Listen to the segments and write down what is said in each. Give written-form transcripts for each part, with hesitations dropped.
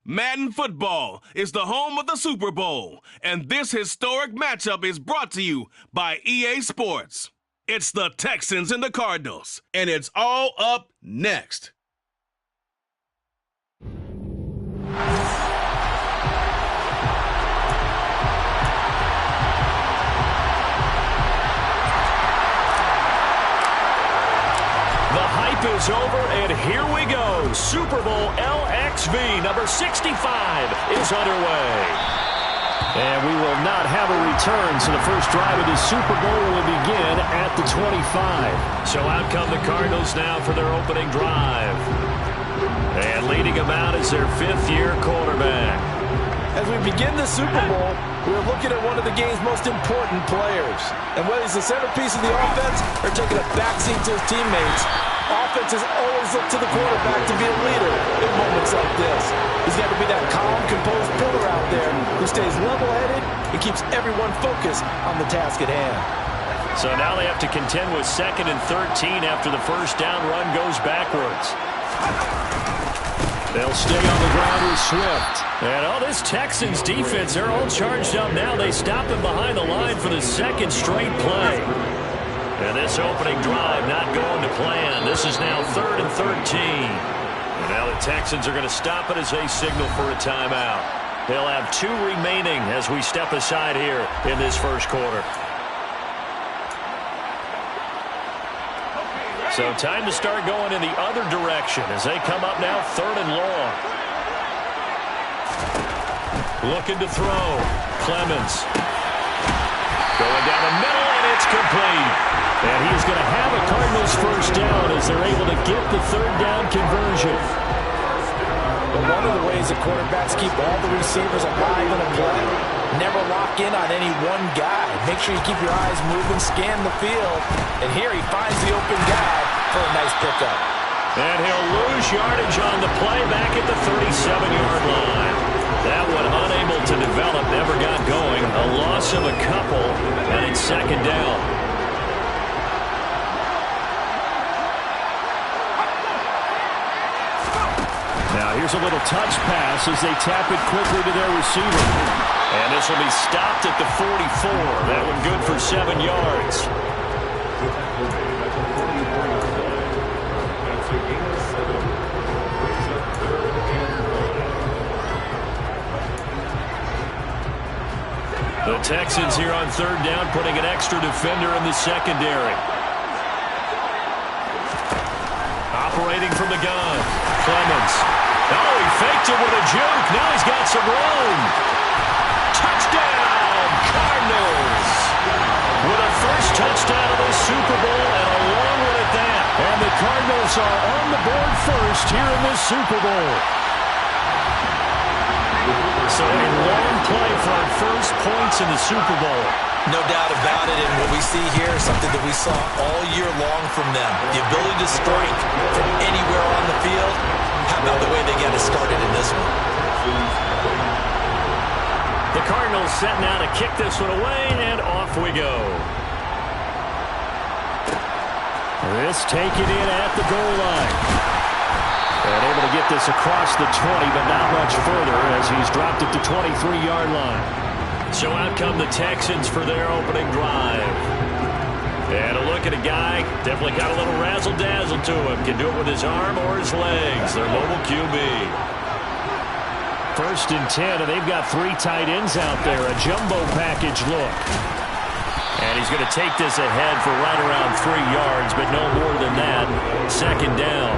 Madden Football is the home of the Super Bowl, and this historic matchup is brought to you by EA Sports. It's the Texans and the Cardinals, and it's all up next. The hype is over, and here we go. Super Bowl LXV number 65 is underway. And we will not have a return, so the first drive of the Super Bowl will begin at the 25. So out come the Cardinals now for their opening drive. And leading them out is their fifth-year quarterback. As we begin the Super Bowl, we're looking at one of the game's most important players. And whether he's the centerpiece of the offense or taking a backseat to his teammates, offenses always look to the quarterback to be a leader in moments like this. He's got to be that calm, composed pillar out there who stays level-headed and keeps everyone focused on the task at hand. So now they have to contend with 2nd and 13 after the first down run goes backwards. They'll stay on the ground with Swift. And this Texans defense, they're all charged up now. They stop him behind the line for the second straight play. And this opening drive not going to plan. This is now 3rd and 13. And now the Texans are going to stop it as they signal for a timeout. They'll have 2 remaining as we step aside here in this first quarter. So time to start going in the other direction as they come up now 3rd and long. Looking to throw. Clemens. Going down the middle, and it's complete. And he's going to have a Cardinals first down as they're able to get the 3rd down conversion. But one of the ways that quarterbacks keep all the receivers alive in a play, never lock in on any one guy. Make sure you keep your eyes moving, scan the field. And here he finds the open guy for a nice pickup. And he'll lose yardage on the play back at the 37-yard line. That one unable to develop, never got going. A loss of a couple, and it's 2nd down. Now here's a little touch pass as they tap it quickly to their receiver. And this will be stopped at the 44. That one good for 7 yards. The Texans here on 3rd down, putting an extra defender in the secondary. Operating from the gun, Clemens. Oh, he faked it with a juke. Now he's got some room. Touchdown, Cardinals. With a first touchdown of the Super Bowl and a long one at that. And the Cardinals are on the board first here in this Super Bowl. So a long play for our first points in the Super Bowl. No doubt about it, and what we see here is something that we saw all year long from them. The ability to strike from anywhere on the field. How about the way they get us started in this one? The Cardinals set now to kick this one away, and off we go. This taken in at the goal line. And able to get this across the 20, but not much further as he's dropped it to 23-yard line. So out come the Texans for their opening drive. And a look at a guy, definitely got a little razzle-dazzle to him. Can do it with his arm or his legs. Their mobile QB. 1st and 10, and they've got 3 tight ends out there. A jumbo package look. And he's going to take this ahead for right around 3 yards, but no more than that. 2nd down.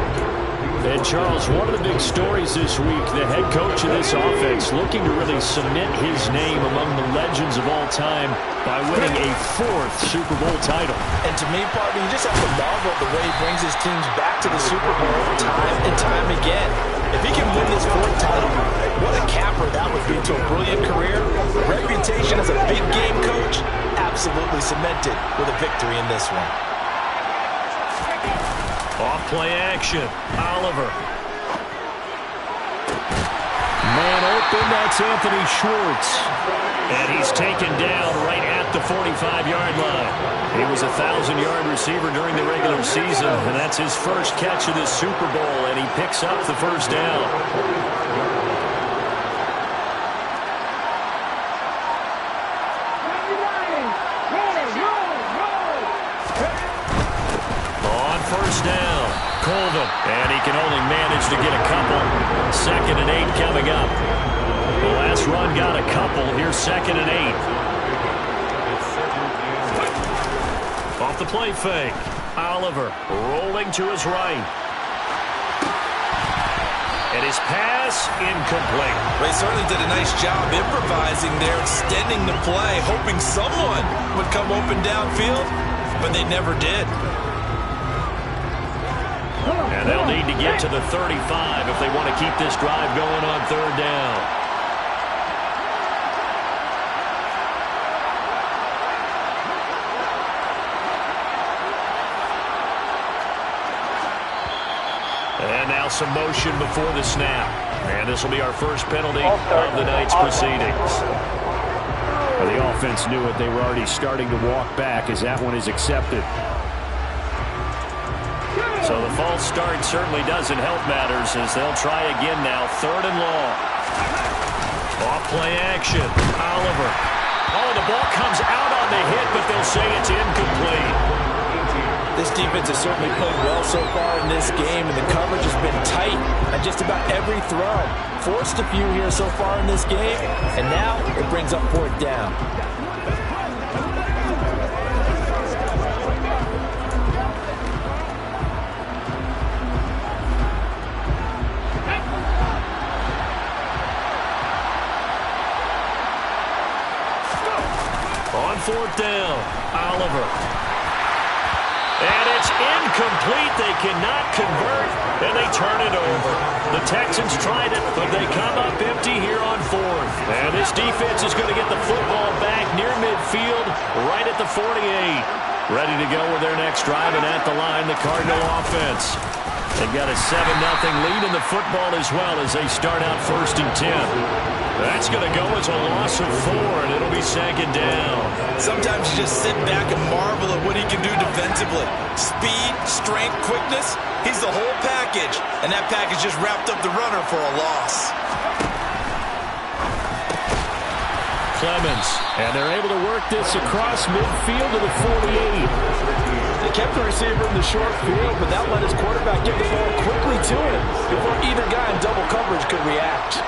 And, Charles, one of the big stories this week, the head coach of this offense looking to really cement his name among the legends of all time by winning a 4th Super Bowl title. And to me, partner, you just have to marvel at the way he brings his teams back to the Super Bowl time and time again. If he can win this 4th title, what a capper that would be to a brilliant career. Reputation as a big game coach, absolutely cemented with a victory in this one. Off play action. Oliver. Man open, that's Anthony Schwartz. And he's taken down right at the 45-yard line. He was a 1,000-yard receiver during the regular season, and that's his first catch of this Super Bowl, and he picks up the first down. first down. Colvin, and he can only manage to get a couple. 2nd and 8 coming up. The last run got a couple. Here's 2nd and 8. Off the play fake. Oliver rolling to his right. And his pass incomplete. Well, he certainly did a nice job improvising there, extending the play, hoping someone would come open downfield, but they never did. And they'll need to get to the 35 if they want to keep this drive going on 3rd down. And now some motion before the snap. And this will be our first penalty of the night's proceedings. Well, the offense knew it. They were already starting to walk back as that one is accepted. So the false start certainly doesn't help matters as they'll try again now. 3rd and long. Off play action. Oliver. Oh, the ball comes out on the hit, but they'll say it's incomplete. This defense has certainly played well so far in this game, and the coverage has been tight at just about every throw. Forced a few here so far in this game, and now it brings up 4th down. On 4th down, Oliver. And it's incomplete. They cannot convert, and they turn it over. The Texans tried it, but they come up empty here on 4th. And this defense is going to get the football back near midfield, right at the 48. Ready to go with their next drive, and at the line, the Cardinal offense. They've got a 7-0 lead in the football as well as they start out 1st and 10. That's going to go as a loss of 4, and it'll be 2nd down. Sometimes you just sit back and marvel at what he can do defensively. Speed, strength, quickness, he's the whole package. And that package just wrapped up the runner for a loss. Clemens, and they're able to work this across midfield to the 48. They kept the receiver in the short field, but that let his quarterback get the ball quickly to him before either guy in double coverage could react.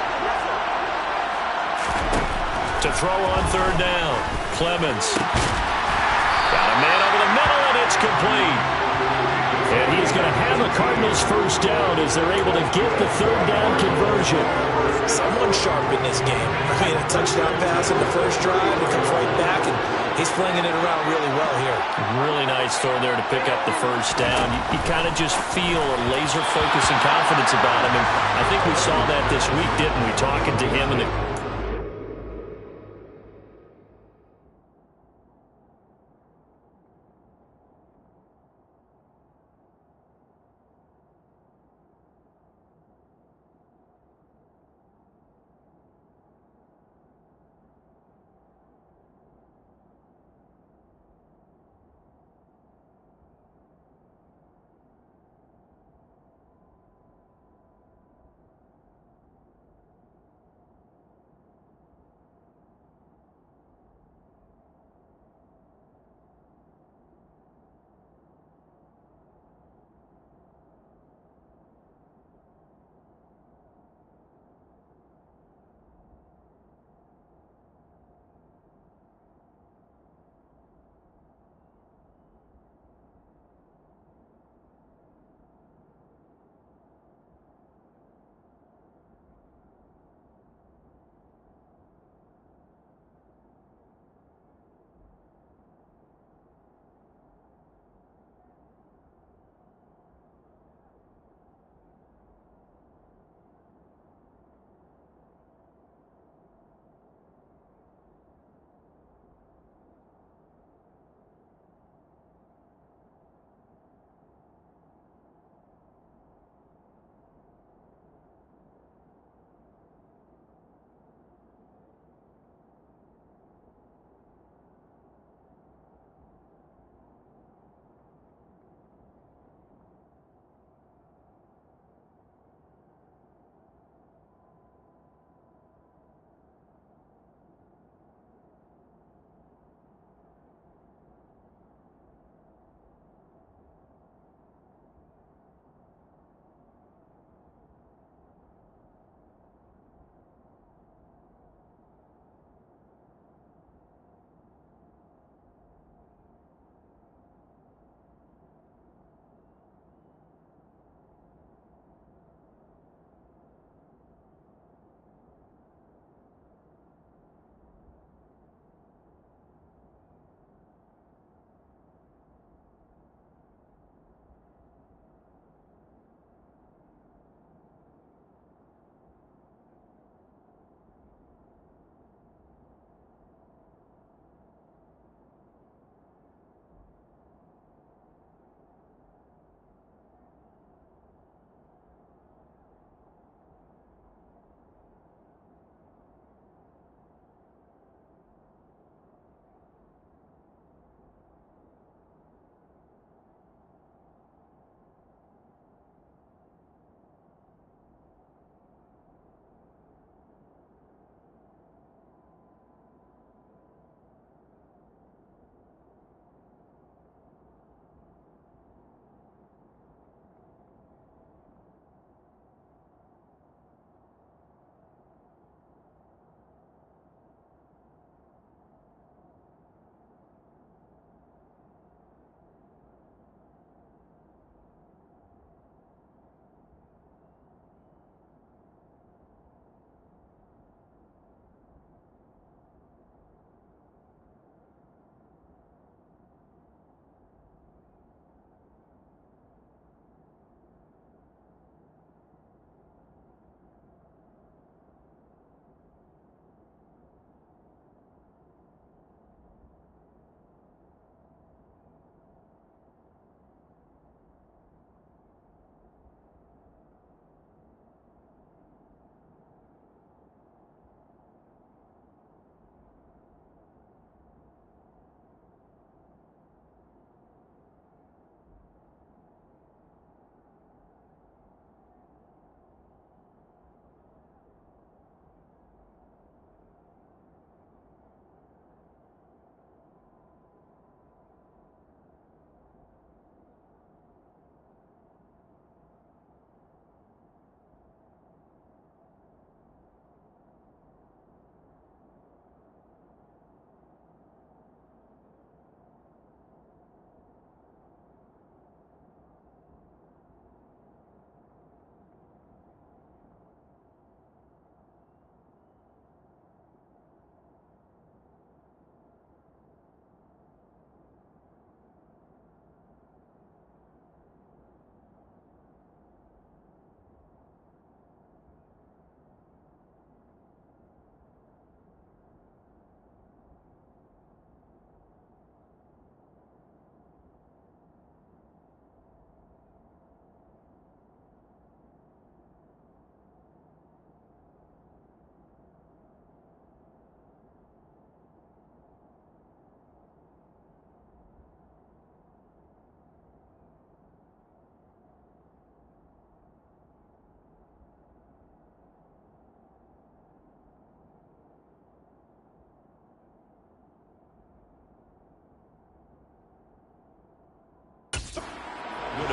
To throw on 3rd down, Clemens. Got a man over the middle, and it's complete. And he's going to have the Cardinals' first down as they're able to get the 3rd down conversion. Someone sharp in this game. I mean, a touchdown pass in the first drive, it comes right back, and he's flinging it around really well here. Really nice throw there to pick up the first down. You kind of just feel a laser focus and confidence about him, and I think we saw that this week, didn't we? Talking to him and the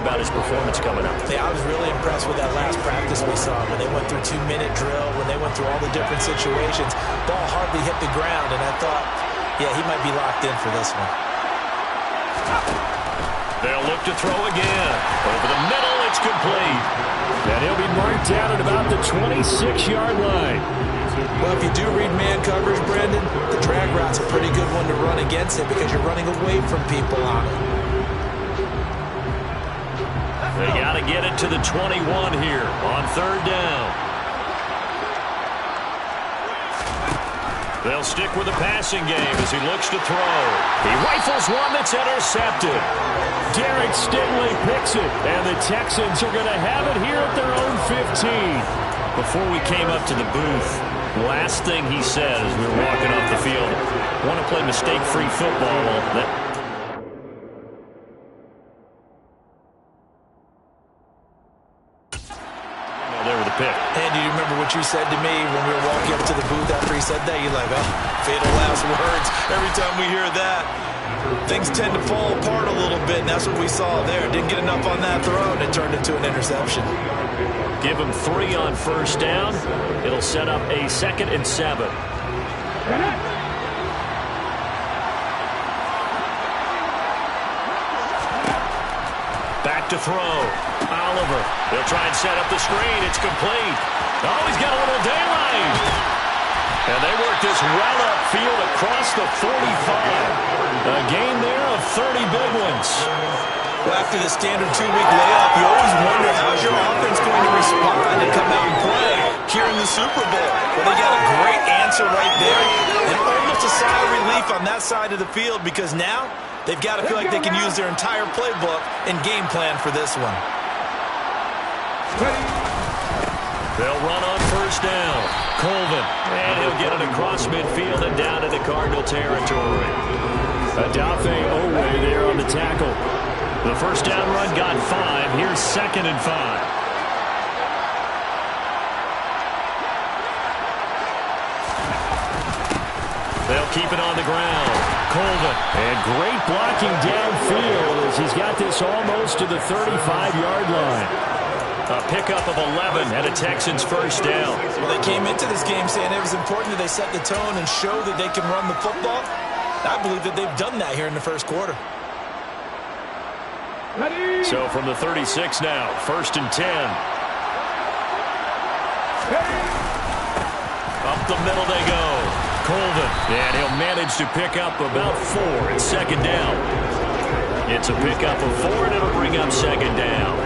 about his performance coming up? Yeah, I was really impressed with that last practice we saw when they went through 2-minute drill, when they went through all the different situations. Ball hardly hit the ground, and I thought, yeah, he might be locked in for this one. They'll look to throw again. Over the middle, it's complete. And he'll be marked down at about the 26-yard line. Well, if you do read man coverage, Brandon, the drag route's a pretty good one to run against it because you're running away from people on it. They got to get it to the 21 here on third down. They'll stick with the passing game as he looks to throw. He rifles one that's intercepted. Derek Stingley picks it, and the Texans are going to have it here at their own 15. Before we came up to the booth, last thing he said as we were walking off the field, want to play mistake-free football. Well, And do you remember what you said to me when we were walking up to the booth after he said that? You're like, oh, fatal last words. Every time we hear that, things tend to fall apart a little bit, and that's what we saw there. Didn't get enough on that throw, and it turned into an interception. Give him 3 on first down. It'll set up a 2nd and 7. Back to throw. Oliver. They'll try and set up the screen. It's complete. Oh, he's got a little daylight. And they work this well upfield across the 45. A gain there of 30 big ones. Well, after the standard 2-week layoff, you always wonder how's your offense going to respond and come out and play here in the Super Bowl. Well, they got a great answer right there and almost a sigh of relief on that side of the field because now they've got to feel like they can use their entire playbook and game plan for this one. They'll run on first down. Colvin. And he'll get it across midfield and down into Cardinal territory. Odafe Oweh there on the tackle. The first down run got 5. Here's 2nd and 5. They'll keep it on the ground. Colvin. And great blocking downfield as he's got this almost to the 35-yard line. A pickup of 11 and a Texans first down. Well, they came into this game saying it was important that they set the tone and show that they can run the football. I believe that they've done that here in the first quarter. So from the 36 now, 1st and 10. Up the middle they go. Colvin. And he'll manage to pick up about 4 at 2nd down. It's a pickup of 4 and it'll bring up 2nd down.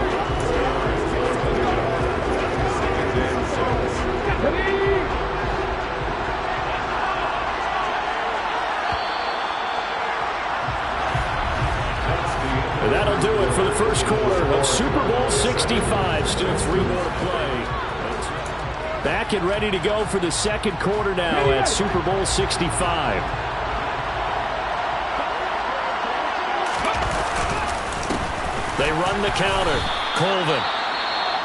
That'll do it for the first quarter of Super Bowl 65. Still 3 more to play. Back and ready to go for the second quarter now at Super Bowl 65. They run the counter. Colvin.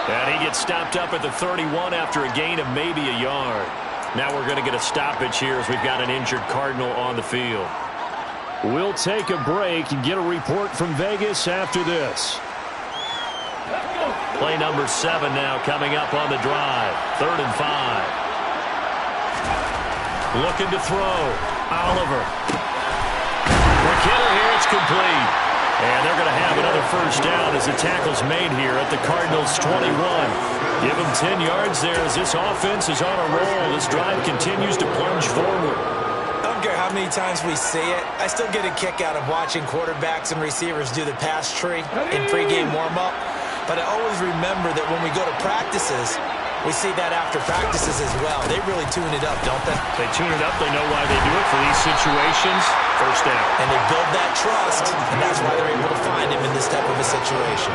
And he gets stopped up at the 31 after a gain of maybe a yard. Now we're going to get a stoppage here as we've got an injured Cardinal on the field. We'll take a break and get a report from Vegas after this. Play number 7 now coming up on the drive. 3rd and 5. Looking to throw. Oliver. McKinnon here. It's complete. And they're going to have another first down as the tackle's made here at the Cardinals' 21. Give them 10 yards there as this offense is on a roll. This drive continues to plunge forward. I don't care how many times we say it, I still get a kick out of watching quarterbacks and receivers do the pass tree in pregame warm-up. But I always remember that when we go to practices, we see that after practices as well. They really tune it up, don't they? They tune it up. They know why they do it for these situations. First down. And they build that trust, and that's why they're able to find him in this type of a situation.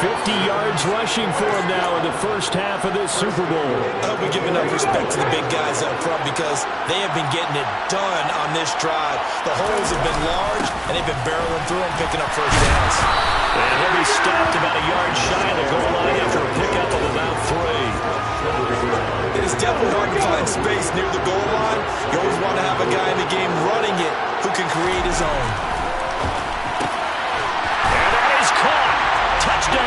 50 yards rushing for him now in the first half of this Super Bowl. I hope we give enough respect to the big guys up front because they have been getting it done on this drive. The holes have been large, and they've been barreling through them, picking up first downs. And he'll be stopped about a yard shy of the goal line after a pickup of about 3. It is definitely hard to find space near the goal line. You always want to have a guy in the game running it who can create his own. And that is caught. Touchdown.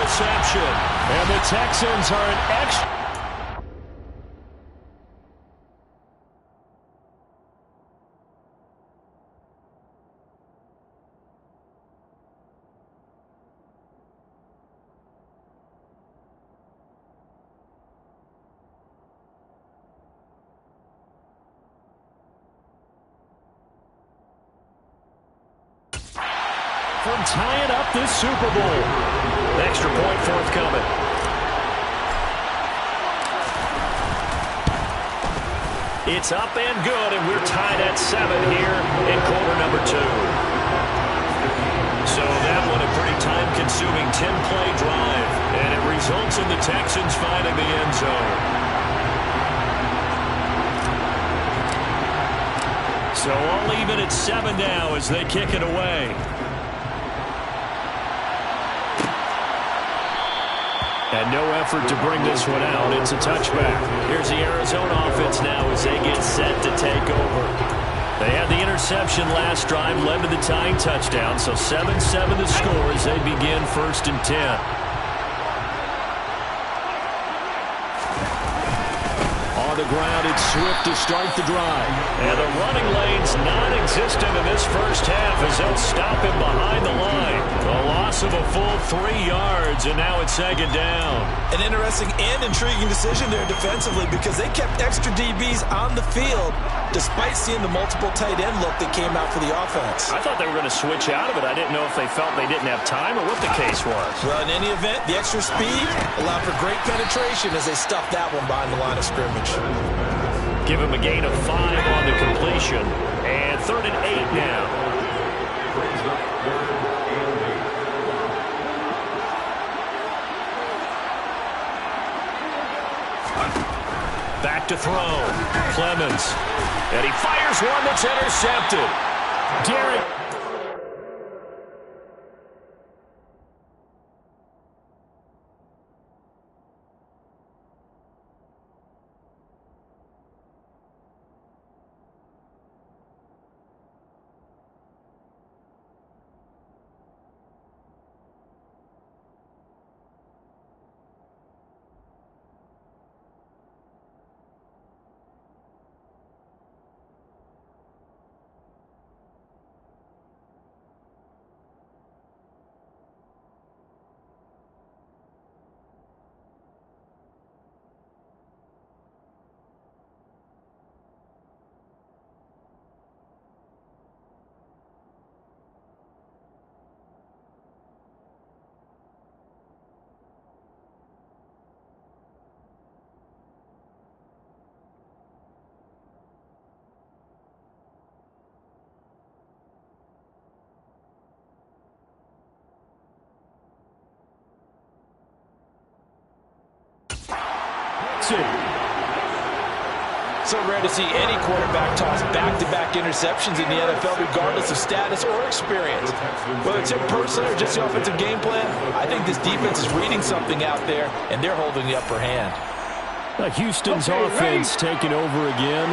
reception. And the Texans are an extra. From tying up this Super Bowl. Extra point forthcoming. It's up and good, and we're tied at 7 here in quarter number 2. So that one a pretty time-consuming 10-play drive, and it results in the Texans finding the end zone. So all even at 7 now as they kick it away. And no effort to bring this one out. It's a touchback. Here's the Arizona offense now as they get set to take over. They had the interception last drive, led to the tying touchdown. So 7-7 the score as they begin 1st and 10. On the ground, it's Swift to start the drive. And the running lane's non-existent in this first half as they'll stop him behind the line. A loss of a full 3 yards, and now it's 2nd down. An interesting and intriguing decision there defensively because they kept extra DBs on the field despite seeing the multiple tight end look that came out for the offense. I thought they were going to switch out of it. I didn't know if they felt they didn't have time or what the case was. Well, in any event, the extra speed allowed for great penetration as they stuffed that one behind the line of scrimmage. Give him a gain of 5 on the completion. And 3rd and 8 now. Back to throw. Clemens. And he fires one that's intercepted. Derek. So rare to see any quarterback toss back-to-back interceptions in the NFL, regardless of status or experience. Whether it's in person or just the offensive game plan, I think this defense is reading something out there, and they're holding the upper hand. Houston's offense taking over again.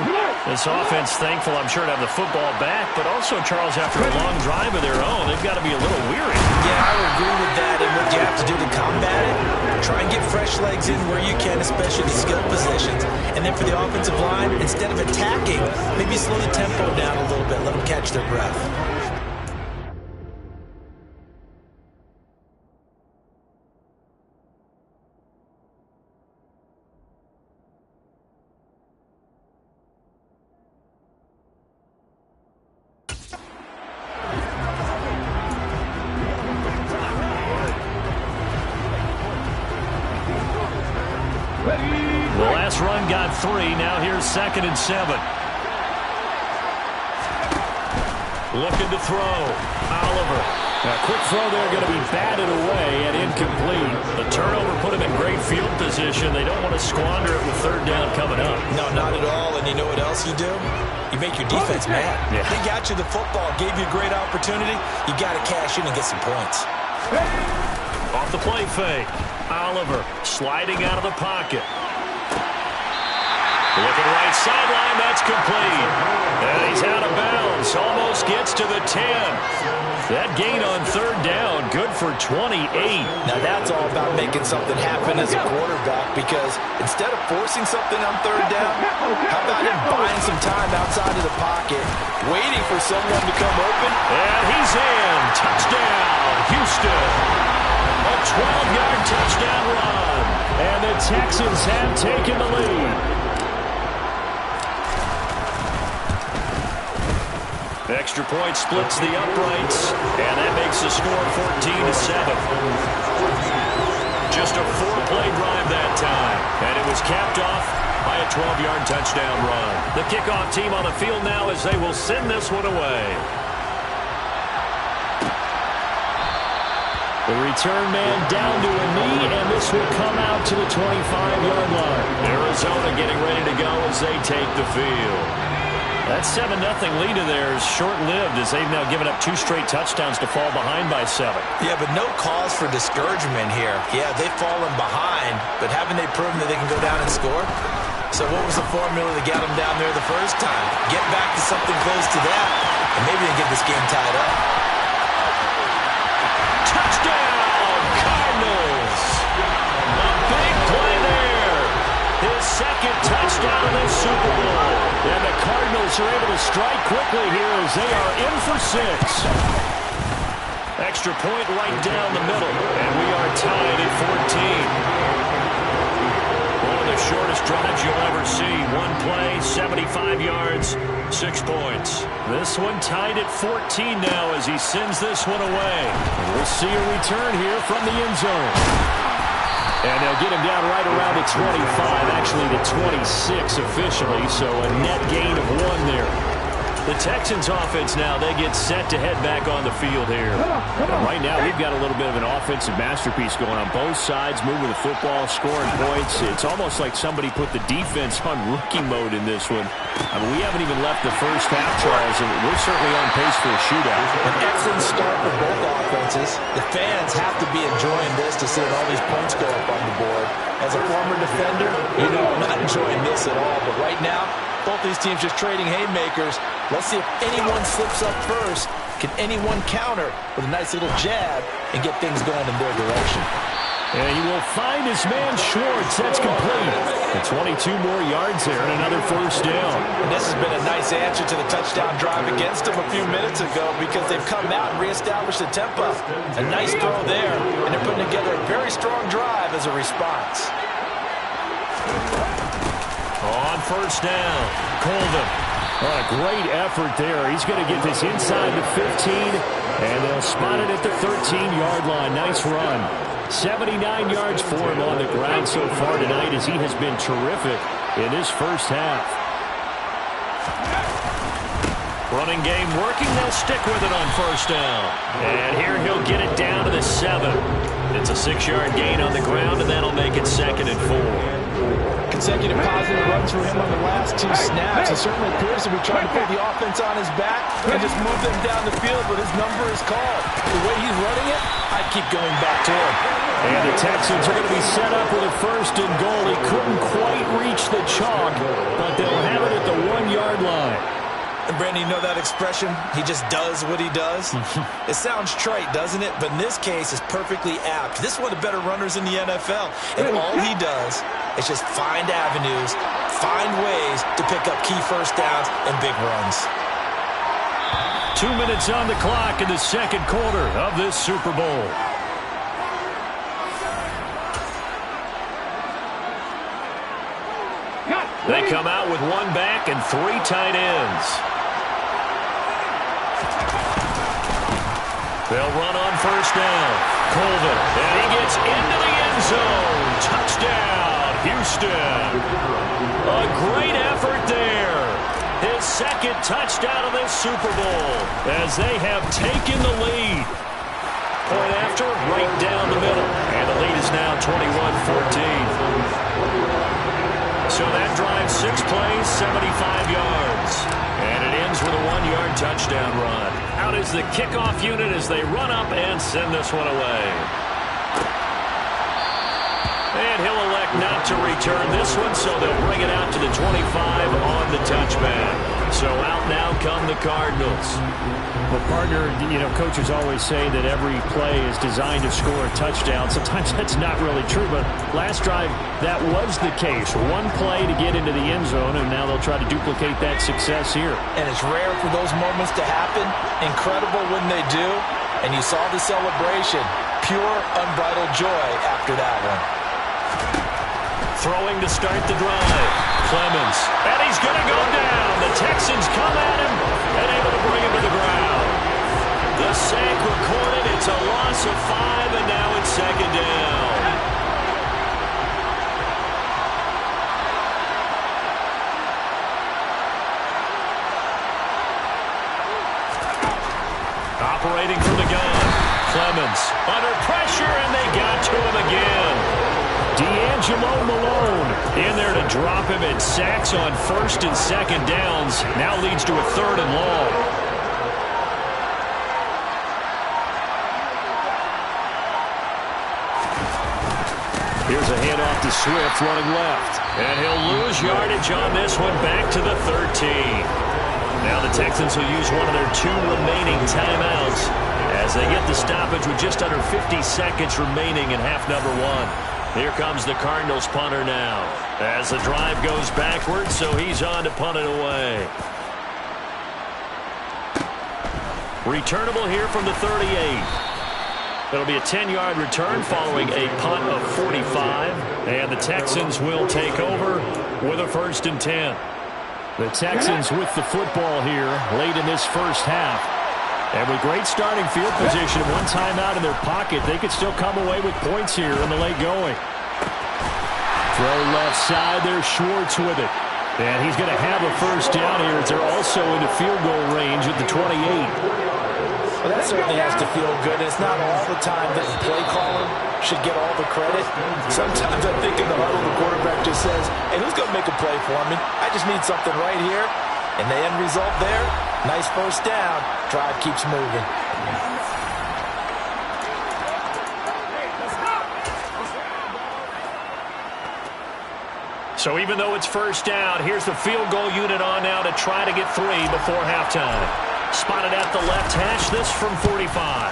This offense thankful, I'm sure, to have the football back, but also, Charles, after a long drive of their own, they've got to be a little weary. Yeah, I would agree with that, and what you have to do to combat it, try and get fresh legs in where you can, especially the skill positions. And then for the offensive line, instead of attacking, maybe slow the tempo down a little bit, let them catch their breath. The last run got 3. Now here's 2nd and 7. Looking to throw. Oliver. A quick throw there going to be batted away and incomplete. The turnover put him in great field position. They don't want to squander it with 3rd down coming up. No, not at all. And you know what else you do? You make your defense mad. Yeah. They got you the football, gave you a great opportunity. You got to cash in and get some points. Off the play fake. Oliver sliding out of the pocket. Looking right sideline, that's complete. And he's out of bounds, almost gets to the 10. That gain on 3rd down good for 28. Now that's all about making something happen as a quarterback, because instead of forcing something on third down, how about him buying some time outside of the pocket, waiting for someone to come open? And he's in. Touchdown, Houston. A 12-yard touchdown run. And the Texans have taken the lead. Extra point splits the uprights, and that makes the score 14-7. Just a 4-play drive that time, and it was capped off by a 12-yard touchdown run. The kickoff team on the field now as they will send this one away. The return man down to a knee, and this will come out to the 25-yard line. Arizona getting ready to go as they take the field. That 7-0 lead of theirs short-lived as they've now given up 2 straight touchdowns to fall behind by 7. Yeah, but no cause for discouragement here. Yeah, they've fallen behind, but haven't they proven that they can go down and score? So what was the formula that got them down there the first time? Get back to something close to that, and maybe they get this game tied up. Touchdown, Cardinals! A big play there. His second touchdown in this Super Bowl. And the Cardinals are able to strike quickly here as they are in for 6. Extra point right down the middle. And we are tied at 14. One of the shortest drives you'll ever see. One play, 75 yards, 6 points. This one tied at 14 now as he sends this one away. And we'll see a return here from the end zone. And they'll get him down right around the 25, actually the 26 officially, so a net gain of 1 there. The Texans offense now, they get set to head back on the field here. And right now, we've got a little bit of an offensive masterpiece going on both sides, moving the football, scoring points. It's almost like somebody put the defense on rookie mode in this one. I mean, we haven't even left the first half, Charles, and we're certainly on pace for a shootout. An excellent start for both offenses. The fans have to be enjoying this to see all these points go up on the board. As a former defender, you know I'm not enjoying this at all, but right now, both these teams just trading haymakers. Let's see if anyone slips up first. Can anyone counter with a nice little jab and get things going in their direction? And he will find his man Schwartz. That's complete. And 22 more yards there and another first down. And this has been a nice answer to the touchdown drive against them a few minutes ago because they've come out and reestablished the tempo. A nice throw there, and they're putting together a very strong drive as a response. On first down, Colvin. Oh, a great effort there. He's going to get this inside the 15, and they'll spot it at the 13-yard line. Nice run. 79 yards for him on the ground so far tonight as he has been terrific in this first half. Running game working. They'll stick with it on first down. And here he'll get it down to the 7. It's a 6-yard gain on the ground, and that'll make it 2nd and 4. Consecutive positive runs for him on the last 2 snaps. It certainly appears to be trying to put the offense on his back and just move them down the field, but his number is called. The way he's running it, I'd keep going back to him. And the Texans are going to be set up with a 1st and goal. He couldn't quite reach the chalk, but they'll have it at the 1-yard line. And Brandon, you know that expression? He just does what he does? It sounds trite, doesn't it? But in this case, it's perfectly apt. This is one of the better runners in the NFL. And all he does is just find avenues, find ways to pick up key first downs and big runs. 2 minutes on the clock in the second quarter of this Super Bowl. They come out with 1 back and 3 tight ends. They'll run on first down. Colvin, and he gets into the end zone. Touchdown, Houston. A great effort there. His 2nd touchdown of this Super Bowl as they have taken the lead. Point after, right down the middle. And the lead is now 21-14. So that drive, 6 plays, 75 yards. And it ends with a 1-yard touchdown run. Out is the kickoff unit as they run up and send this one away. And he'll elect not to return this one, so they'll bring it out to the 25 on the touchback. So So out now come the Cardinals. Well, partner, coaches always say that every play is designed to score a touchdown. Sometimes that's not really true, but last drive, that was the case. One play to get into the end zone, and now they'll try to duplicate that success here. And it's rare for those moments to happen. Incredible when they do. And you saw the celebration. Pure, unbridled joy after that one. Throwing to start the drive. Clemens. And he's going to go down. The Texans come at him and able to bring him to the ground. The sack recorded. It's a loss of 5, and now it's second down. Operating from the gun. Clemens under pressure, and they got to him again. D'Angelo Malone in there to drop him, and sacks on first and second downs. Now leads to a 3rd and long. Here's a handoff to Swift running left. And he'll lose yardage on this one, back to the 13. Now the Texans will use one of their 2 remaining timeouts as they get the stoppage with just under 50 seconds remaining in half number 1. Here comes the Cardinals punter now as the drive goes backwards, so he's on to punt it away. Returnable here from the 38. It'll be a 10-yard return following a punt of 45, and the Texans will take over with a 1st and 10. The Texans with the football here late in this first half. And with great starting field position and one timeout in their pocket, they could still come away with points here in the late going. Throw left side there, Schwartz with it. And he's going to have a 1st down here as they're also into field goal range at the 28. Well, that certainly has to feel good. It's not all the time that the play caller should get all the credit. Sometimes I think in the huddle, the quarterback just says, hey, who's going to make a play for me? I just need something right here. And the end result there, nice 1st down. Drive keeps moving. So even though it's 1st down, here's the field goal unit on now to try to get 3 before halftime. Spotted at the left hash, this from 45.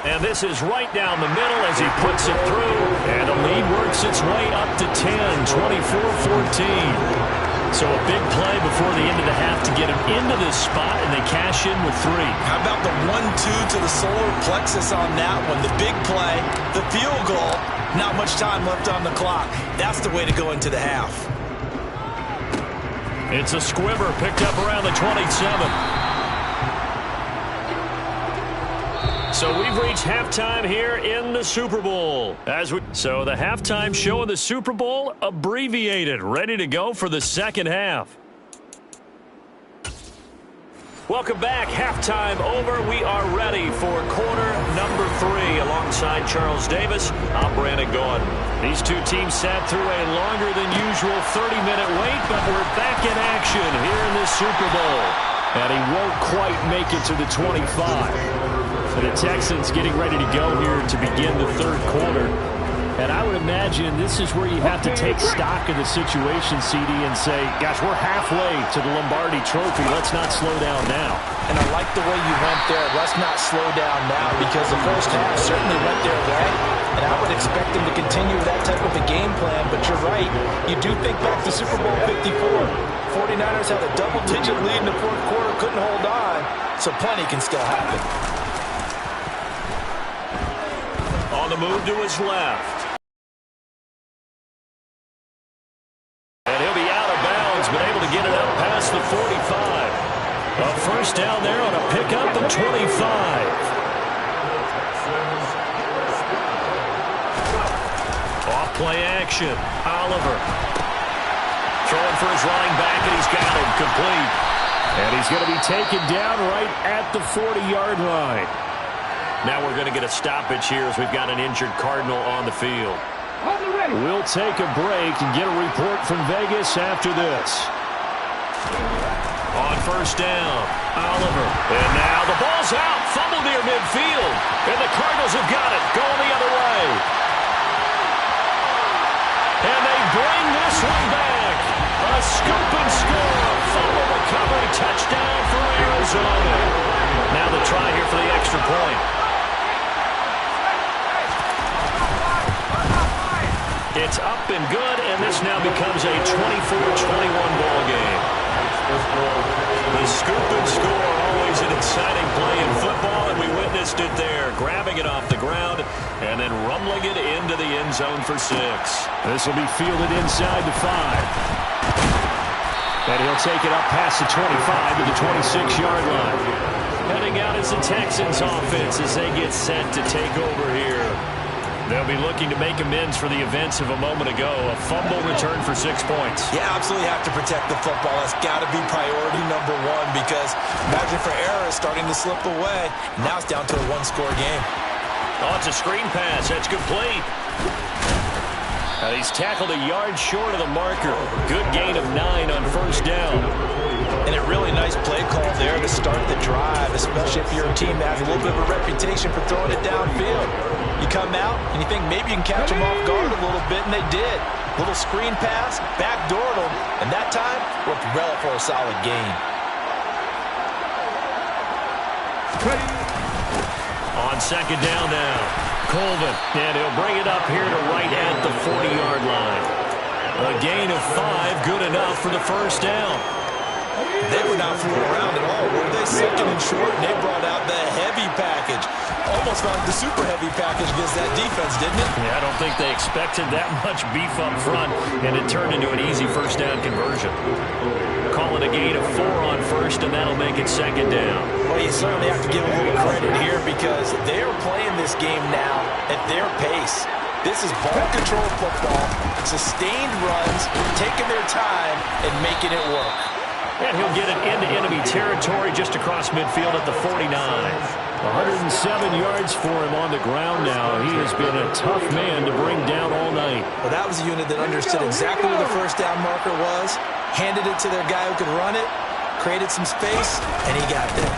And this is right down the middle as he puts it through. And the lead works its way up to 10, 24-14. So a big play before the end of the half to get him into this spot, and they cash in with 3. How about the 1-2 to the solar plexus on that one? The big play, the field goal, not much time left on the clock. That's the way to go into the half. It's a squibber picked up around the 27. So we've reached halftime here in the Super Bowl. So the halftime show in the Super Bowl abbreviated, ready to go for the second half. Welcome back. Halftime over. We are ready for quarter number 3 alongside Charles Davis. I'm Brandon Gaudin. These 2 teams sat through a longer than usual 30-minute wait, but we're back in action here in this Super Bowl. And he won't quite make it to the 25. The Texans getting ready to go here to begin the 3rd quarter. And I would imagine this is where you have to take stock of the situation, CD, and say, gosh, we're halfway to the Lombardi Trophy. Let's not slow down now. And I like the way you went there. Let's not slow down now, because the first half certainly went their way. And I would expect them to continue that type of a game plan. But you're right. You do think back to Super Bowl 54. 49ers had a double-digit lead in the 4th quarter, couldn't hold on. So plenty can still happen. On the move to his left. And he'll be out of bounds, but able to get it up past the 45. A 1st down there on a pickup of 25. Off play action. Oliver. Throwing for his running back, and he's got him complete. And he's going to be taken down right at the 40-yard line. Now we're going to get a stoppage here as we've got an injured Cardinal on the field. We'll take a break and get a report from Vegas after this. On 1st down, Oliver. And now the ball's out. Fumble near midfield. And the Cardinals have got it. Going the other way. And they bring this one back. A scoop and score. Fumble recovery. Touchdown for Arizona. Now the try here for the extra point. It's up and good, and this now becomes a 24-21 ball game. The scoop and score, always an exciting play in football, and we witnessed it there. Grabbing it off the ground and then rumbling it into the end zone for 6. This will be fielded inside the 5. And he'll take it up past the 25 to the 26-yard line. Heading out is the Texans offense as they get set to take over here. They'll be looking to make amends for the events of a moment ago. A fumble return for 6 points. You absolutely have to protect the football. That's got to be priority number 1 because margin for error is starting to slip away. Now it's down to a 1-score game. Oh, it's a screen pass. That's complete. He's tackled a yard short of the marker. Good gain of 9 on first down. And a really nice play call there to start the drive, especially if you're a team that has a little bit of a reputation for throwing it downfield. You come out and you think maybe you can catch them off guard a little bit, and they did. Little screen pass, backdoored them, and that time worked well for a solid gain. On second down now, Colvin, and he'll bring it up here to right at the 40-yard line. A gain of 5, good enough for the first down. They were not fooling around at all, were they? Second and short, and they brought out the heavy package. Almost like the super heavy package against that defense, didn't it? Yeah, I don't think they expected that much beef up front, and it turned into an easy first down conversion. Call it a gain of 4 on first, and that'll make it second down. Well, you certainly have to give a little credit here because they are playing this game now at their pace. This is ball control football, sustained runs, taking their time, and making it work. And he'll get it into enemy territory just across midfield at the 49. 107 yards for him on the ground now. He has been a tough man to bring down all night. Well, that was a unit that understood exactly where the first down marker was, handed it to their guy who could run it, created some space, and he got there.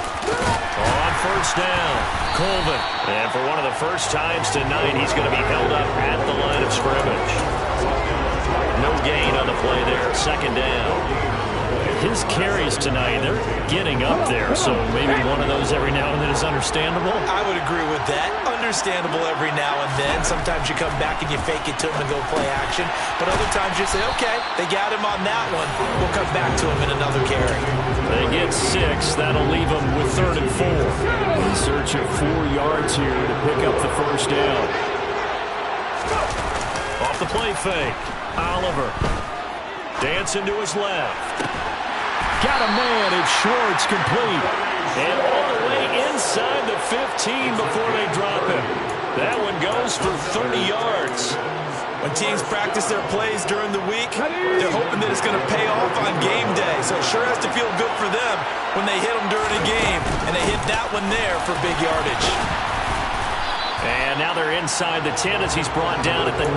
On first down, Colvin. And for one of the first times tonight, he's going to be held up at the line of scrimmage. No gain on the play there, second down. His carries tonight, they're getting up there, so maybe one of those every now and then is understandable. I would agree with that. Understandable every now and then. Sometimes you come back and you fake it to him and go play action. But other times you say, okay, they got him on that one. We'll come back to him in another carry. They get 6. That'll leave them with 3rd and 4. In search of 4 yards here to pick up the first down. Off the play fake. Oliver. Dancing to his left. Got a man. It's Schwartz, complete. And all the way inside the 15 before they drop him. That one goes for 30 yards. When teams practice their plays during the week, they're hoping that it's going to pay off on game day. So it sure has to feel good for them when they hit them during a game. And they hit that one there for big yardage. And now they're inside the 10 as he's brought down at the 9.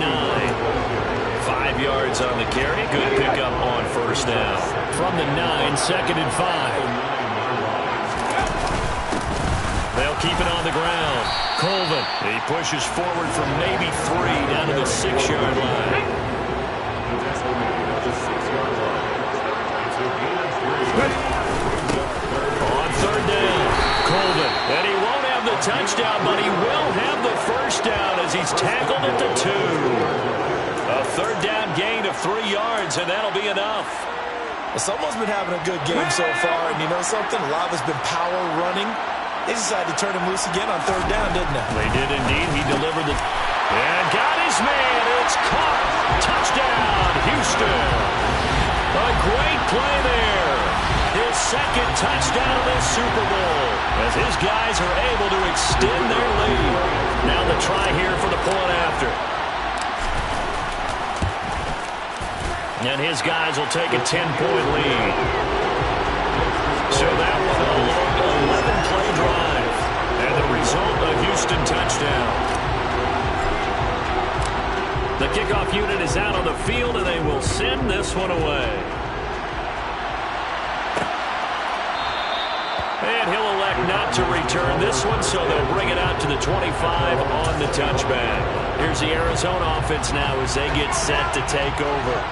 5 yards on the carry. Good pickup on first down. From the 9, 2nd and 5. They'll keep it on the ground. Colvin, he pushes forward for maybe 3 down to the 6-yard line. On third down, Colvin, and he won't have the touchdown, but he will have the first down as he's tackled at the 2. A third down gain of 3 yards, and that'll be enough. Someone's been having a good game so far, and you know something? A lot of it's been power running. They decided to turn him loose again on third down, didn't they? They did indeed. He delivered the... And got his man. It's caught. Touchdown, Houston. A great play there. His second touchdown of this Super Bowl as his guys are able to extend their lead. Now the try here for the point after. And his guys will take a 10-point lead. So that one a long 11-play drive. And the result, a Houston touchdown. The kickoff unit is out on the field, and they will send this one away. And he'll elect not to return this one, so they'll bring it out to the 25 on the touchback. Here's the Arizona offense now as they get set to take over.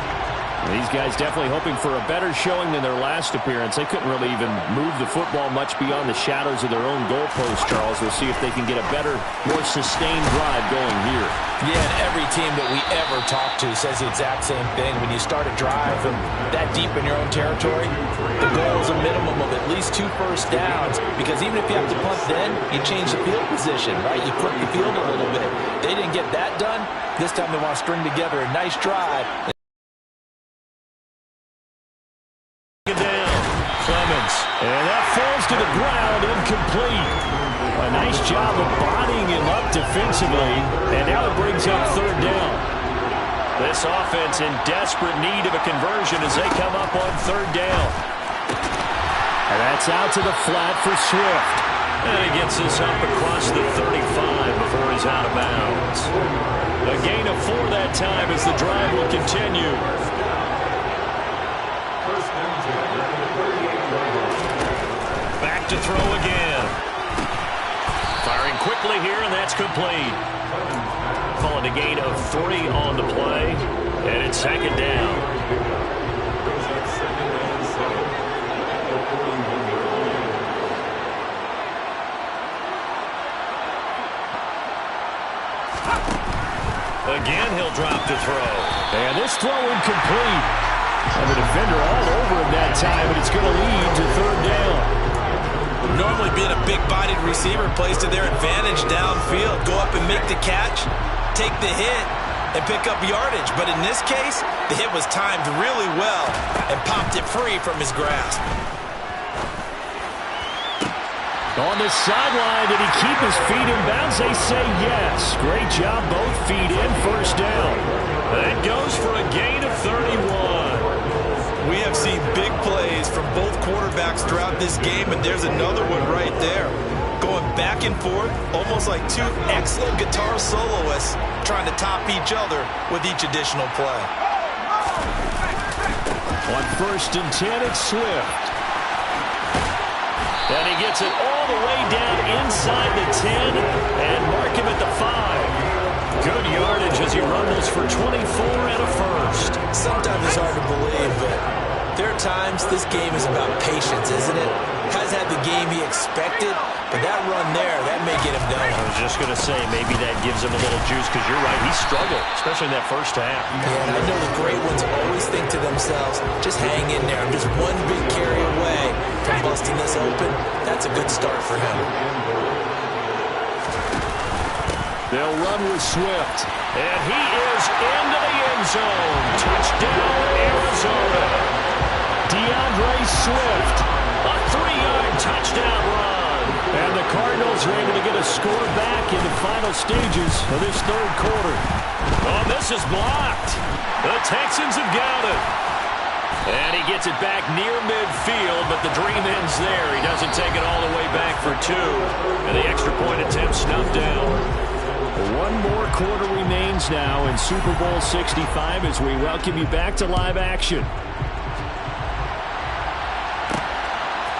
These guys definitely hoping for a better showing than their last appearance. They couldn't really even move the football much beyond the shadows of their own goalpost, Charles. We'll see if they can get a better, more sustained drive going here. Yeah, and every team that we ever talk to says the exact same thing. When you start a drive from that deep in your own territory, the goal is a minimum of at least 2 first downs, because even if you have to punt then, you change the field position, right? You flip the field a little bit. They didn't get that done. This time they want to string together a nice drive. And that falls to the ground, incomplete. A nice job of bodying him up defensively, and now it brings up 3rd down. This offense in desperate need of a conversion as they come up on 3rd down. And that's out to the flat for Swift. And he gets this up across the 35 before he's out of bounds. A gain of 4 that time as the drive will continue. Back to throw again. Firing quickly here, and that's complete. Calling a gain of 3 on the play, and it's 2nd down. Again, he'll drop to throw. And this throw incomplete. And the defender all over him that time, but it's going to lead to 3rd down. Normally being a big-bodied receiver plays to their advantage downfield. Go up and make the catch, take the hit, and pick up yardage. But in this case, the hit was timed really well and popped it free from his grasp. On the sideline, did he keep his feet in bounds? They say yes. Great job, both feet in, 1st down. That goes for a gain of 31. We have seen big plays from both quarterbacks throughout this game, and there's another one right there. Going back and forth, almost like 2 excellent guitar soloists trying to top each other with each additional play. On 1st and 10, it's Swift. And he gets it all the way down inside the 10 and mark him at the 5. Good yardage as he rumbles for 24 and a first. Sometimes it's hard to believe, but there are times this game is about patience, isn't it? Has had the game he expected, but that run there, that may get him done. I was just going to say, maybe that gives him a little juice, because you're right, he struggled, especially in that first half. Yeah, and I know the great ones always think to themselves, just hang in there. I'm just one big carry away from busting this open. That's a good start for him. They'll run with Swift. And he is into the end zone. Touchdown, Arizona. DeAndre Swift. A 3-yard touchdown run. And the Cardinals are able to get a score back in the final stages of this 3rd quarter. Oh, this is blocked. The Texans have got it. And he gets it back near midfield, but the dream ends there. He doesn't take it all the way back for 2. And the extra point attempt snuffed down. 1 more quarter remains now in Super Bowl 65 as we welcome you back to live action.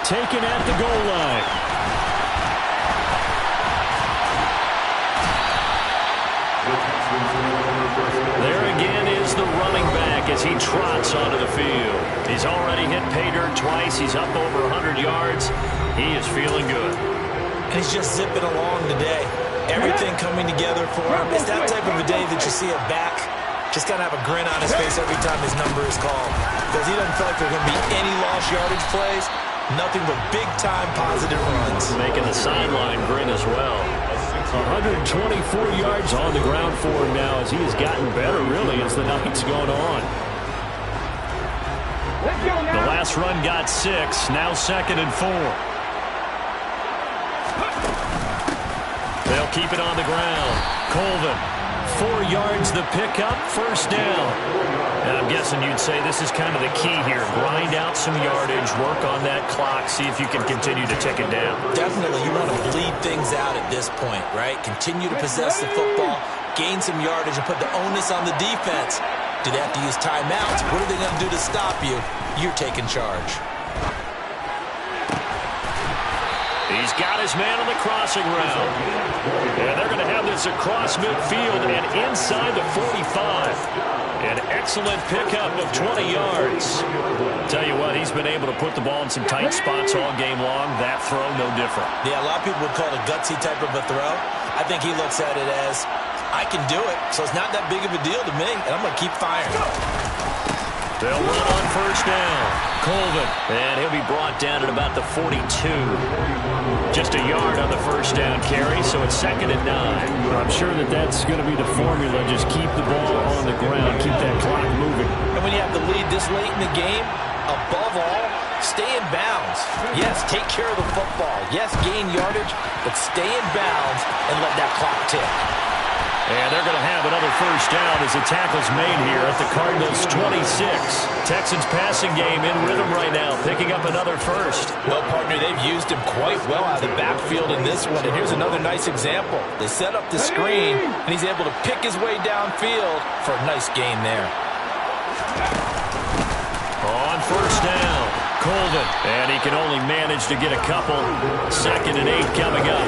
Taken at the goal line. There again is the running back as he trots onto the field. He's already hit pay dirt twice. He's up over 100 yards. He is feeling good. And he's just zipping along today. Everything coming together for him. It's that type of a day that you see a back just kind of have a grin on his face every time his number is called. Because he doesn't feel like there are going to be any lost yardage plays. Nothing but big-time positive runs. Making the sideline grin as well. 124 yards on the ground for him now as he has gotten better, really, as the night's gone on. The last run got 6, now 2nd and 4. They'll keep it on the ground. Colvin, 4 yards the pickup, 1st down. And I'm guessing you'd say this is kind of the key here. Grind out some yardage, work on that clock, see if you can continue to tick it down. Definitely, you want to bleed things out at this point, right? Continue to possess the football, gain some yardage, and put the onus on the defense. Do they have to use timeouts? What are they going to do to stop you? You're taking charge. He's got his man on the crossing route. And they're going to have this across midfield and inside the 45. An excellent pickup of 20 yards. Tell you what, he's been able to put the ball in some tight spots all game long. That throw, no different. Yeah, a lot of people would call it a gutsy type of a throw. I think he looks at it as, I can do it, so it's not that big of a deal to me, and I'm going to keep firing. They'll run on first down. Colvin, and he'll be brought down at about the 42. Just a yard on the first down carry, so it's 2nd and 9. I'm sure that's going to be the formula. Just keep the ball on the ground, keep that clock moving. And when you have the lead this late in the game, above all, stay in bounds. Yes, take care of the football. Yes, gain yardage, but stay in bounds and let that clock tick. And they're going to have another first down as the tackle's made here at the Cardinals' 26. Texans passing game in rhythm right now, picking up another first. Well, partner, they've used him quite well out of the backfield in this one. And here's another nice example. They set up the screen, and he's able to pick his way downfield for a nice gain there. On first down, Colvin. And he can only manage to get a couple. 2nd and 8 coming up.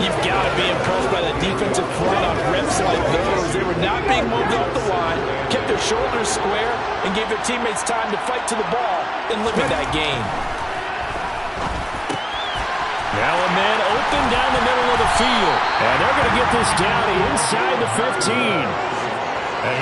You've got to be impressed by the defensive front on reps like those. They were not being moved off the line, kept their shoulders square, and gave their teammates time to fight to the ball and limit that gain. Now a man open down the middle of the field. And they're going to get this down inside the 15.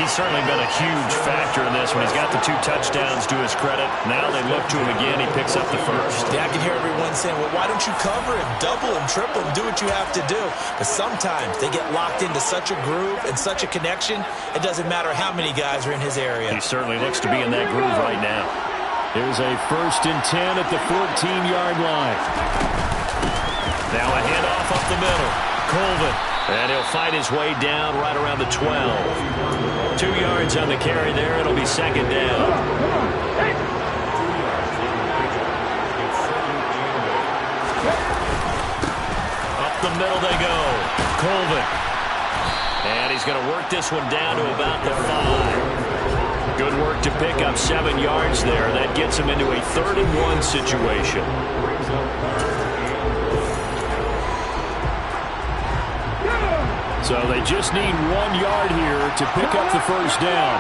He's certainly been a huge factor in this one. He's got the 2 touchdowns to his credit. Now they look to him again. He picks up the first. Yeah, I can hear everyone saying, well, why don't you cover him, double him, triple him, do what you have to do. But sometimes they get locked into such a groove and such a connection, it doesn't matter how many guys are in his area. He certainly looks to be in that groove right now. Here's a 1st and 10 at the 14-yard line. Now a handoff up the middle. Colvin. And he'll fight his way down right around the 12. 2 yards on the carry there. It'll be 2nd down. Up the middle they go. Colvin. And he's going to work this one down to about the 5. Good work to pick up 7 yards there. That gets him into a 3rd and 1 situation. So they just need 1 yard here to pick up the first down.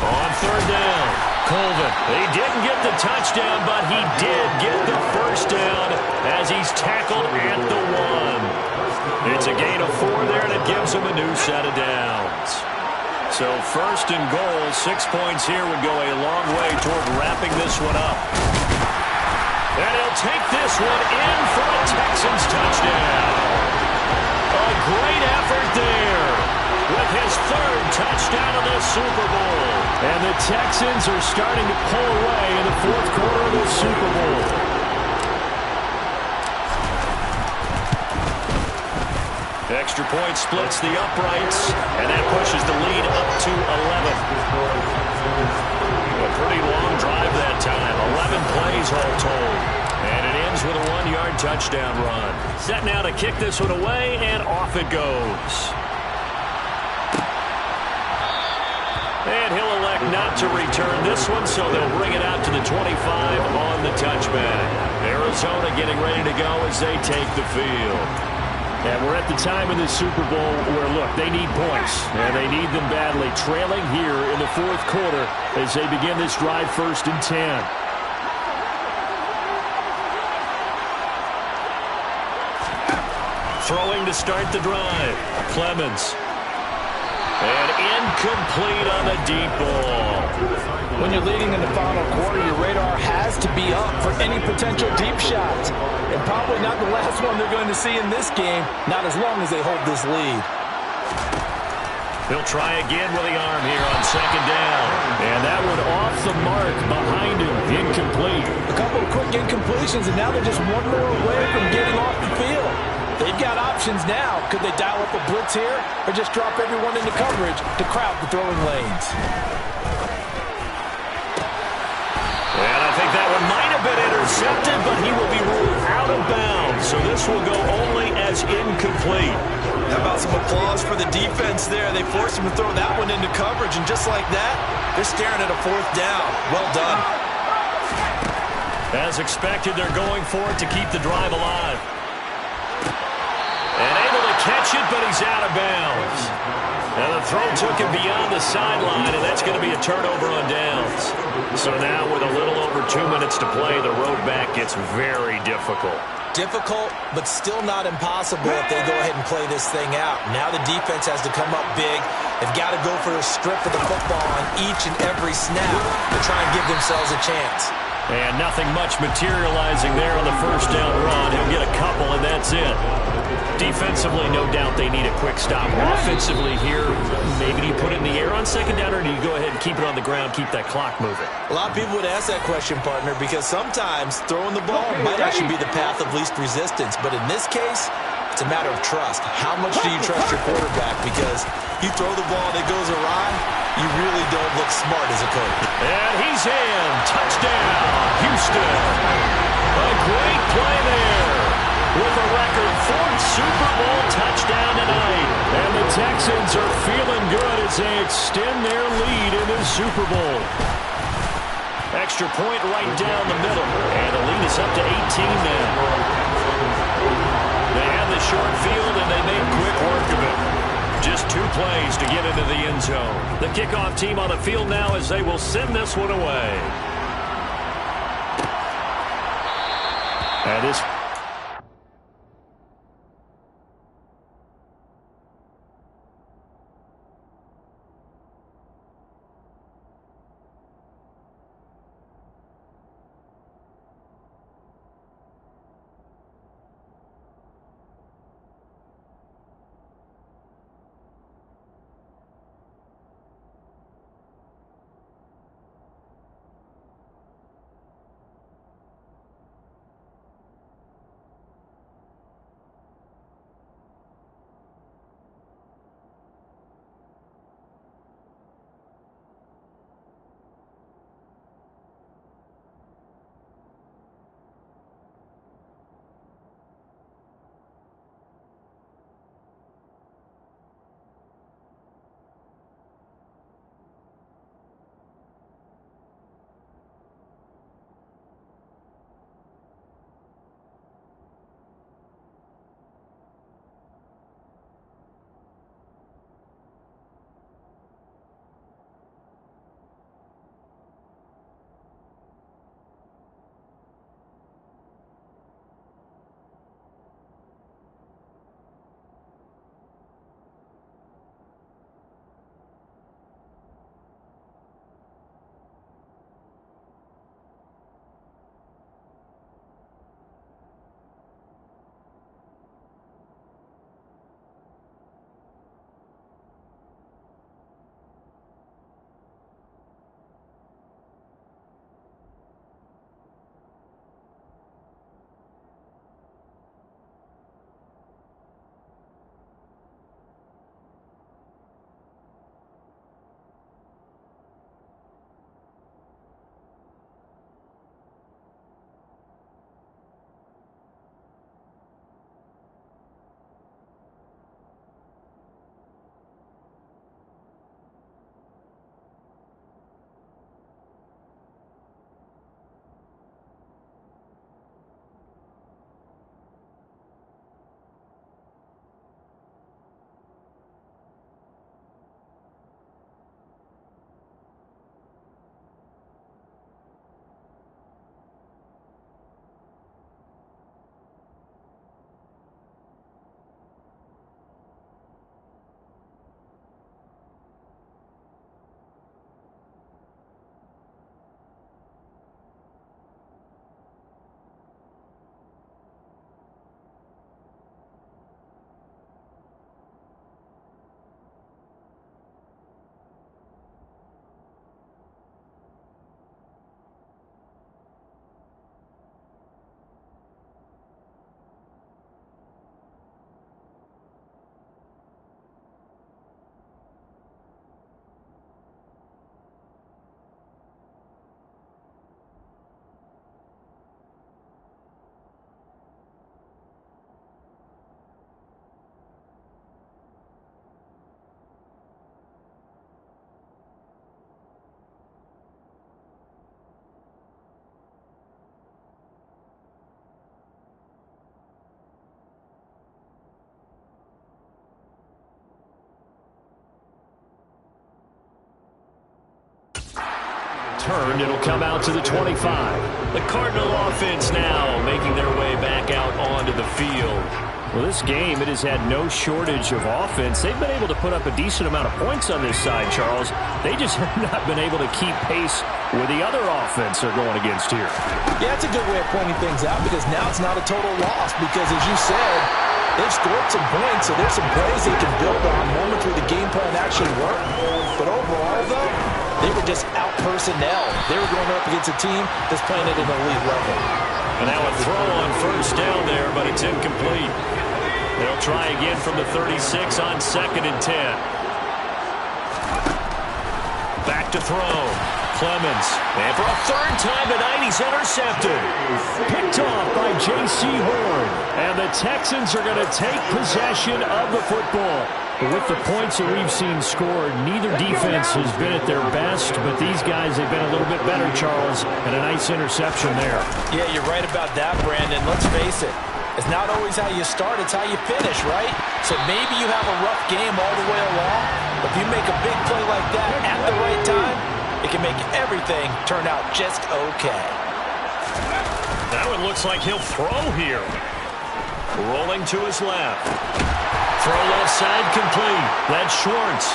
On 3rd down, Colvin. He didn't get the touchdown, but he did get the first down as he's tackled at the 1. It's a gain of 4 there, and it gives him a new set of downs. So 1st and goal, 6 points here would go a long way toward wrapping this one up. And he'll take this one in for a Texans touchdown. A great effort there with his 3rd touchdown of the Super Bowl. And the Texans are starting to pull away in the 4th quarter of the Super Bowl. Extra point splits the uprights, and that pushes the lead up to 11. A pretty long drive that time. 11 plays all told. And it ends with a 1-yard touchdown run. Set now to kick this one away, and off it goes. And he'll elect not to return this one, so they'll bring it out to the 25 on the touchback. Arizona getting ready to go as they take the field. And we're at the time in the Super Bowl where, look, they need points, and they need them badly. Trailing here in the 4th quarter as they begin this drive 1st and 10. Throwing to start the drive. Clemens. And incomplete on the deep ball. When you're leading in the final quarter, your radar has to be up for any potential deep shots. And probably not the last one they're going to see in this game, not as long as they hold this lead. He'll try again with the arm here on 2nd down. And that one off the mark behind him. Incomplete. A couple of quick incompletions, and now they're just one more away from getting off the field. They've got options now. Could they dial up a blitz here or just drop everyone into coverage to crowd the throwing lanes? And I think that one might have been intercepted, but he will be ruled out of bounds. So this will go only as incomplete. How about some applause for the defense there? They forced him to throw that one into coverage, and just like that, they're staring at a 4th down. Well done. As expected, they're going for it to keep the drive alive. And able to catch it, but he's out of bounds. And the throw took him beyond the sideline, and that's going to be a turnover on downs. So now with a little over 2 minutes to play, the road back gets very difficult. Difficult, but still not impossible if they go ahead and play this thing out. Now the defense has to come up big. They've got to go for a strip of the football on each and every snap to try and give themselves a chance. And nothing much materializing there on the first down run. He'll get a couple, and that's it. Defensively, no doubt they need a quick stop. Offensively here, maybe do you put it in the air on second down, or do you go ahead and keep it on the ground, keep that clock moving? A lot of people would ask that question, partner, because sometimes throwing the ball might actually be the path of least resistance. But in this case, it's a matter of trust. How much do you trust your quarterback? Because you throw the ball and it goes awry, you really don't look smart as a coach. And he's in. Touchdown, Houston. A great play there with a record 4th Super Bowl touchdown tonight. And the Texans are feeling good as they extend their lead in the Super Bowl. Extra point right down the middle. And the lead is up to 18 now. They have the short field, and they made quick work of it. Just 2 plays to get into the end zone. The kickoff team on the field now as they will send this one away. And this... returned. It'll come out to the 25. The Cardinal offense now making their way back out onto the field. Well, this game, it has had no shortage of offense. They've been able to put up a decent amount of points on this side, Charles. They just have not been able to keep pace with the other offense they're going against here. Yeah, it's a good way of pointing things out because now it's not a total loss because, as you said, they've scored some points, so there's some plays they can build on, moments where the game plan actually worked. But overall, though, they were just out-personnel. They were going up against a team that's playing at an elite level. And now a throw on first down there, but it's incomplete. They'll try again from the 36 on 2nd and 10. Back to throw. Clemens. And for a third time tonight, he's intercepted. Picked off by J.C. Horn. And the Texans are going to take possession of the football. With the points that we've seen scored, neither defense has been at their best, but these guys have been a little bit better, Charles, and a nice interception there. Yeah, you're right about that, Brandon. Let's face it. It's not always how you start, it's how you finish, right? So maybe you have a rough game all the way along, but if you make a big play like that at the right time, it can make everything turn out just okay. Now it looks like he'll throw here. Rolling to his left. Throw left side complete. That's Schwartz.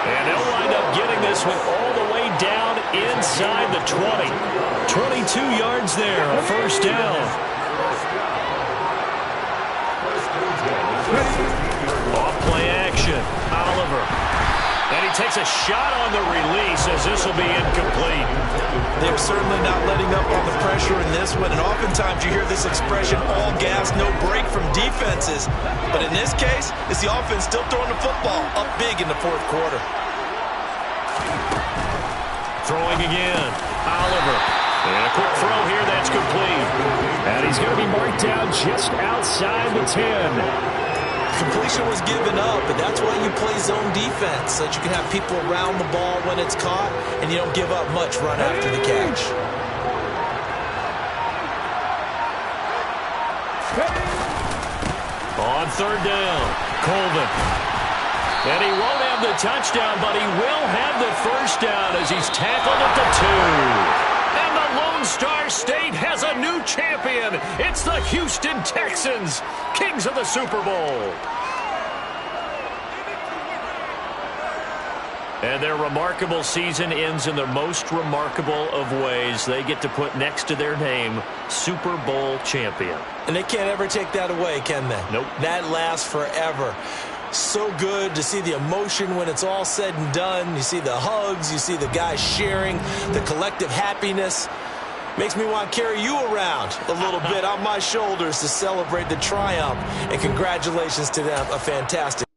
And they'll wind up getting this one all the way down inside the 20. 22 yards there, a first down. Off play action. Oliver. And he takes a shot on the release as this will be incomplete. They're certainly not letting up on the pressure in this one, and oftentimes you hear this expression, all gas, no break from defenses. But in this case, it's the offense still throwing the football up big in the fourth quarter. Throwing again. Oliver. And a quick throw here, that's complete. And he's going to be marked down just outside the 10. Completion was given up, but that's why you play zone defense, so that you can have people around the ball when it's caught, and you don't give up much run after the catch. On third down, Colvin. And he won't have the touchdown, but he will have the first down as he's tackled at the 2. And the Lone Star State has a new champion. It's the Houston Texans, kings of the Super Bowl. And their remarkable season ends in the most remarkable of ways. They get to put next to their name, Super Bowl champion. And they can't ever take that away, can they? Nope. That lasts forever. So good to see the emotion when it's all said and done. You see the hugs, you see the guys sharing, the collective happiness. Makes me want to carry you around a little bit on my shoulders to celebrate the triumph. And congratulations to them, a fantastic.